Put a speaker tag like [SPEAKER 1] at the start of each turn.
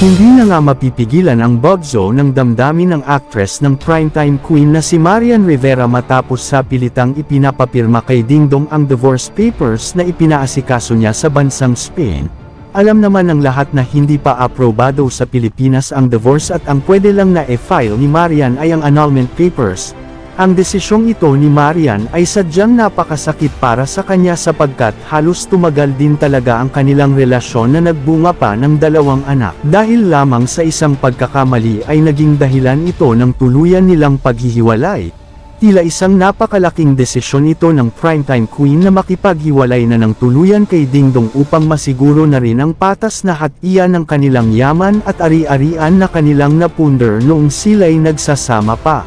[SPEAKER 1] Hindi na nga mapipigilan ang bugzo ng damdamin ng actress ng primetime queen na si Marian Rivera matapos sa pilitang ipinapapirma kay Dingdong ang divorce papers na ipinaasikaso niya sa bansang Spain. Alam naman ng lahat na hindi pa aprobado sa Pilipinas ang divorce at ang pwede lang na e-file ni Marian ay ang annulment papers. Ang desisyong ito ni Marian ay sadyang napakasakit para sa kanya sapagkat halos tumagal din talaga ang kanilang relasyon na nagbunga pa ng 2 anak. Dahil lamang sa isang pagkakamali ay naging dahilan ito ng tuluyan nilang paghihiwalay. Tila isang napakalaking desisyon ito ng primetime queen na makipaghiwalay na ng tuluyan kay Dingdong upang masiguro na rin ang patas na hatian ng kanilang yaman at ari-arian na kanilang napunder noong sila'y nagsasama pa.